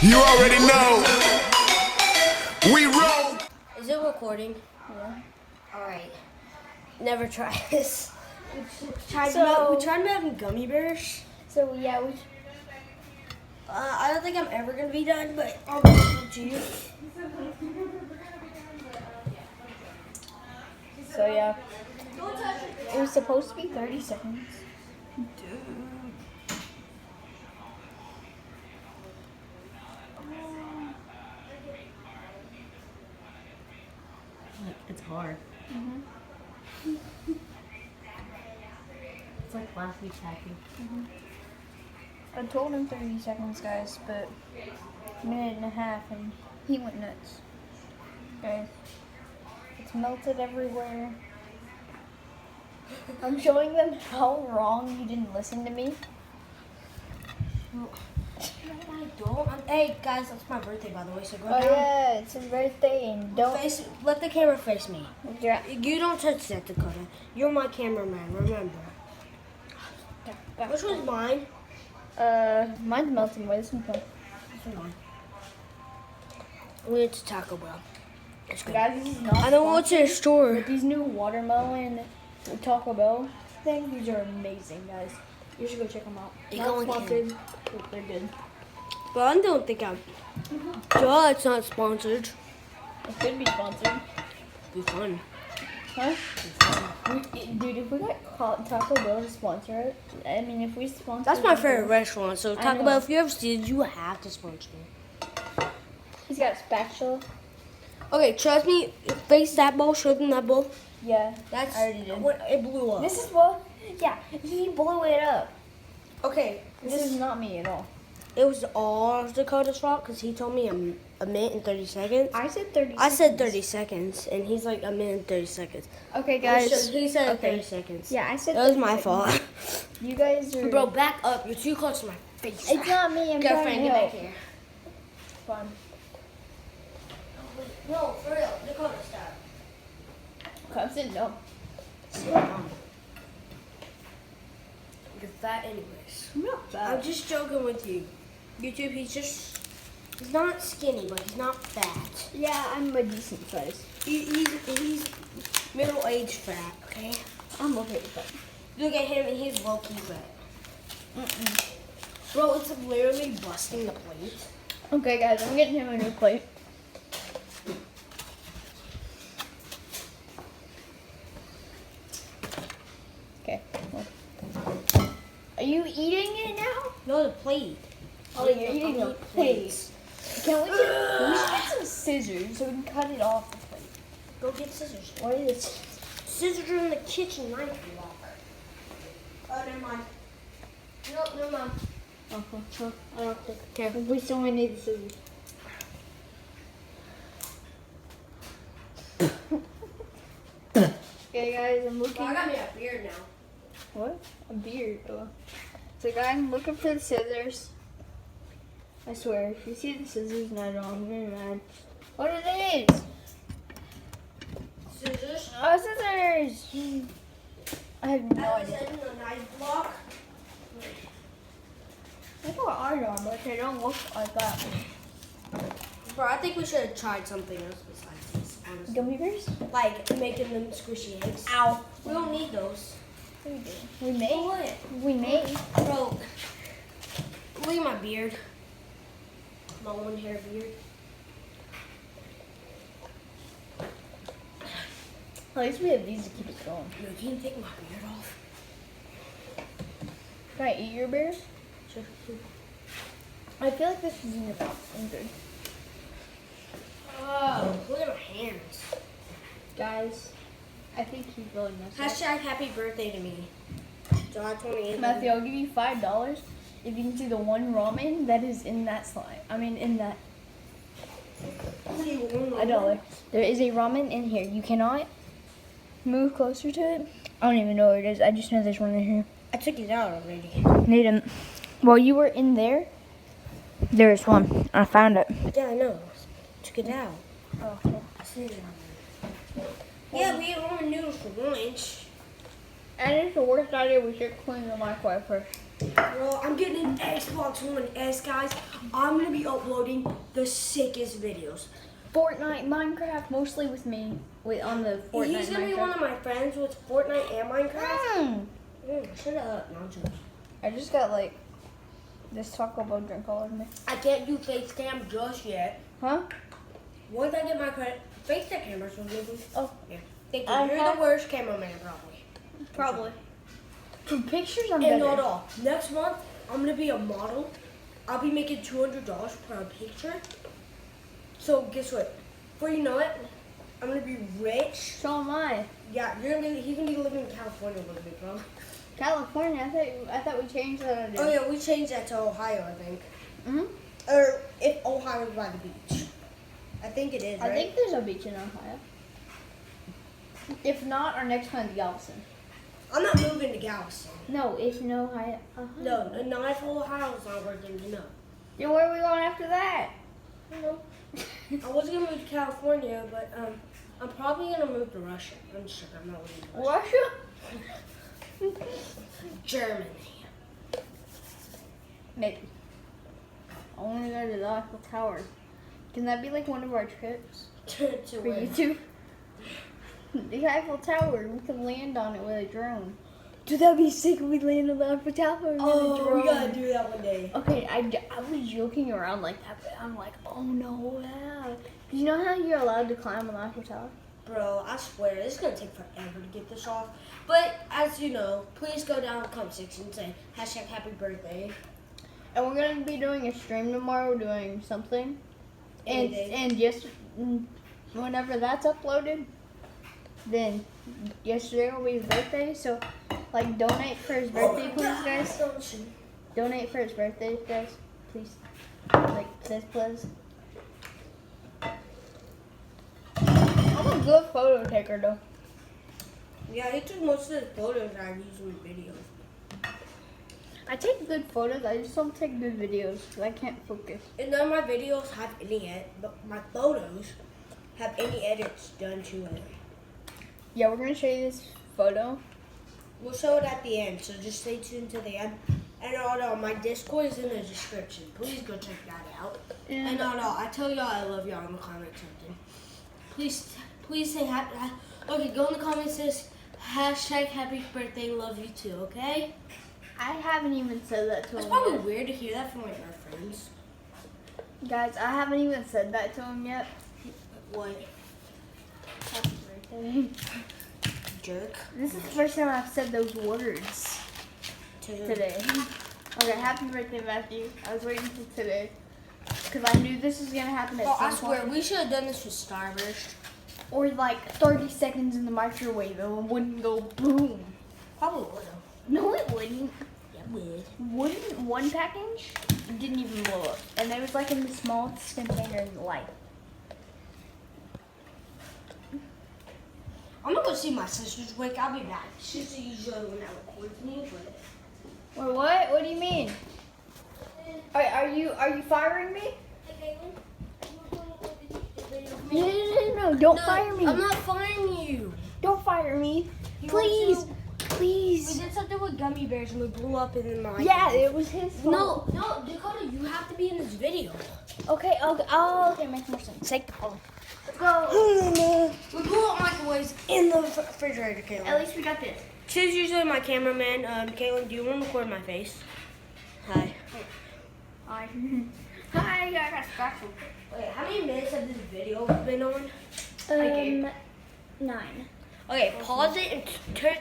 You already know. We roll. Is it recording? Yeah. Alright. Never try this. We tried making gummy bears. So yeah, we. I don't think I'm ever gonna be done, but I'll give it to you. So yeah. It was supposed to be 30 seconds. It's hard. It's like last week's hacking. I told him 30 seconds, guys, but a minute and a half, and he went nuts. Guys, it's melted everywhere. I'm showing them how wrong you didn't listen to me. Hey guys, that's my birthday by the way, so go Oh down. yeah, it's his birthday, and don't. Let the camera face me. Yeah. You don't touch that, Dakota. You're my cameraman, remember. Which one's mine? Mine's melting away. This one's fun. This one's mine. We went to Taco Bell. It's good. Guys, this is not. I don't go to the store. But these new watermelon Taco Bell things, these are amazing, guys. You should go check them out. They Not go in sponsored, but they're good. But I don't think I'm. Duh, it's not sponsored. It could be sponsored. Be fun. Huh? Dude, if we got Taco Bell to sponsor it, I mean, if we sponsor. That's my favorite restaurant. So I Taco know. Bell, if you ever see it, you have to sponsor me. He's got a spatula. Okay, trust me. Face that bowl. Show them that bowl. Yeah, That's. I already did. It blew up. This is what. Yeah, he blew it up. Okay. This is not me at all. It was all Dakota's fault because he told me a minute and 30 seconds. I said 30. I said 30 seconds, and he's like a minute and 30 seconds. Okay, guys. He said okay. 30 seconds. Yeah, I said. That was 30 my seconds. fault. You guys are. Bro, back up. You're too close to my face. It's not me. I'm Go, trying Frank, to get help. back here. Fun. No, for real. Dakota, stop. Come sit down. You're fat anyways. I'm not I'm just joking with you. YouTube, he's not skinny, but he's not fat. Yeah, I'm a decent size. He's middle-aged fat, okay? I'm okay with that. Look at him, and he's low-key fat. Bro, it's literally busting the plate. Okay, guys, I'm getting him a new plate. Okay. Well. Are you eating it now? No, the plate. Oh, you're eating the plate. Can we get some scissors so we can cut it off the plate? Go get scissors. What is it? Scissors are in the kitchen knife block. Oh, never mind. No, never mind. Uh-huh. I don't think. Careful. We still only need the scissors. Okay, guys, I'm looking. I got me a beard now. What? A beard. Oh. So, guys, I'm looking for the scissors. I swear, if you see the scissors and I don't, I'm very mad. What are these? Scissors? Oh, scissors! I have no I was idea. in the knife block. That's what I know, but they don't look like that. Bro, I think we should have tried something else besides this, honestly. Gummy bears? Like making them squishy eggs. Ow. We don't need those. We do. We may. What? We may. Bro, look at my beard. My one hair beard. At least we have these to keep it going. No, can you take my beard off? Can I eat your bear? Sure. I feel like this is in your mouth. I'm good. Oh, look at my hands. Guys, I think he's really messed up. Hashtag happy birthday to me. July 28th. Matthew, I'll give you $5 if you can see the one ramen that is in that slime. I mean, in that. $1. There is a ramen in here. You cannot move closer to it. I don't even know where it is. I just know there's one in here. I took it out already. Nathan, while you were in there, there's one. I found it. Yeah, I know. Took it out. Oh, I see it on there. Yeah, we ate ramen noodles for lunch. and it's the worst idea. We should clean the microwave first. Bro, I'm getting an Xbox One S, guys. I'm gonna be uploading the sickest videos. Fortnite, Minecraft, mostly with me. On the Fortnite. He's gonna be one of my friends with Fortnite and Minecraft. Shut up, nonsense. I just got like this Taco Bell drink all over me. I can't do FaceTime just yet. Huh? Once I get my FaceTime cameras will be. Oh. Yeah. Thank you. You're the worst cameraman, probably. Probably. For pictures, I'm And better. not all. Next month, I'm gonna be a model. I'll be making $200 per picture. So guess what? Before you know it, I'm gonna be rich. So am I. Yeah, he's gonna be living in California a little bit, bro. California. I thought we changed that. Oh yeah, we changed that to Ohio, I think. Mhm. Or if Ohio's by the beach. I think it is, right? I think there's a beach in Ohio. If not, our next one's Galveston. I'm not moving to Galveston. No, it's in Ohio. No, not if Ohio's not working, you know. Then where are we going after that? No. I was gonna move to California, but I'm probably gonna move to Russia. I'm just joking, I'm not moving to Russia. Russia? Germany. Maybe. I want to go to the Eiffel Tower. Can that be like one of our trips to for where? YouTube? The Eiffel Tower. We can land on it with a drone. Dude, that'd be sick if we land on the Eiffel Tower with a drone. Oh, we gotta do that one day. Okay, I was joking around like that, but I'm like, oh no, yeah. You know how you're allowed to climb on the Eiffel Tower? Bro, I swear, it's gonna take forever to get this off. But, as you know, please go down in the comment section and say, #happy birthday. And we're gonna be doing a stream tomorrow, doing something. And yes, whenever that's uploaded, then yesterday will be his birthday. So, like, donate for his birthday, please, guys. Donate for his birthday, guys, please. Like this, please. I'm a good photo taker, though. Yeah, he took most of the photos I use in the videos. I take good photos. I just don't take good videos because I can't focus. And none of my videos have any but my photos have any edits done to it. Yeah, we're gonna show you this photo. We'll show it at the end, so just stay tuned to the end. And my Discord is in the description. Please go check that out. And I tell y'all I love y'all in the comment section. Please say happy. Okay, go in the comments, says #happy birthday, love you too, okay? I haven't even said that to It's him probably yet. weird to hear that from like our friends. Guys, I haven't even said that to him yet. What? Happy birthday. Jerk. This is the first time I've said those words today. Okay, happy birthday, Matthew. I was waiting until today because I knew this was gonna happen at Oh, I some swear, point. we should have done this with Starburst. Or like 30 seconds in the microwave and it wouldn't go boom. Probably would have. No, it wouldn't. Yeah, would. Wouldn't one package? It didn't even blow up. And it was like in the smallest container in life. I'm gonna go see my sister's wake. I'll be back. She's usually when that records me, but. Or what? What do you mean? Are you firing me? No, don't fire me. I'm not firing you. Don't fire me. You Please. want We Please. did something with gummy bears and we blew up in the mic. Yeah, it was his fault. No, Dakota, you have to be in this video. Okay, okay, makes more sense. Take the phone. Let's go. We blew up microwaves in the refrigerator, Caitlin. At least we got this. She's usually my cameraman. Caitlin, do you want to record my face? Hi. Hi. Hi, I got special. Wait, how many minutes have this video been on? 9. Okay, pause it and turn.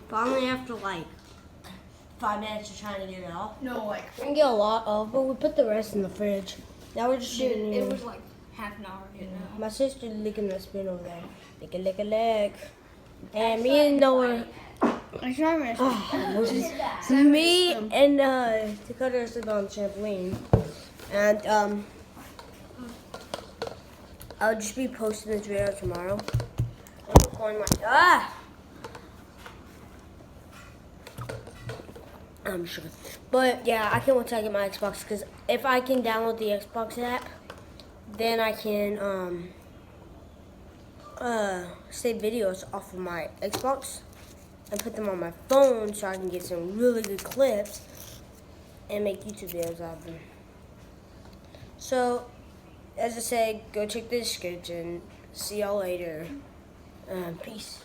Finally, after like 5 minutes of trying to get it off. No, like, We can get a lot of, but we put the rest in the fridge. Now we're just dude, shooting. it was like half an hour ago now. My sister licking the spoon over there. Lick a leg. And me and Noah. I'm trying to Me and Dakota are sleeping on the trampoline. And I'll just be posting this video tomorrow. I'm recording my I'm sure. But yeah, I can't wait till I get my Xbox because if I can download the Xbox app, then I can save videos off of my Xbox and put them on my phone so I can get some really good clips and make YouTube videos out of them. So, as I said, go check the description. See y'all later. Peace.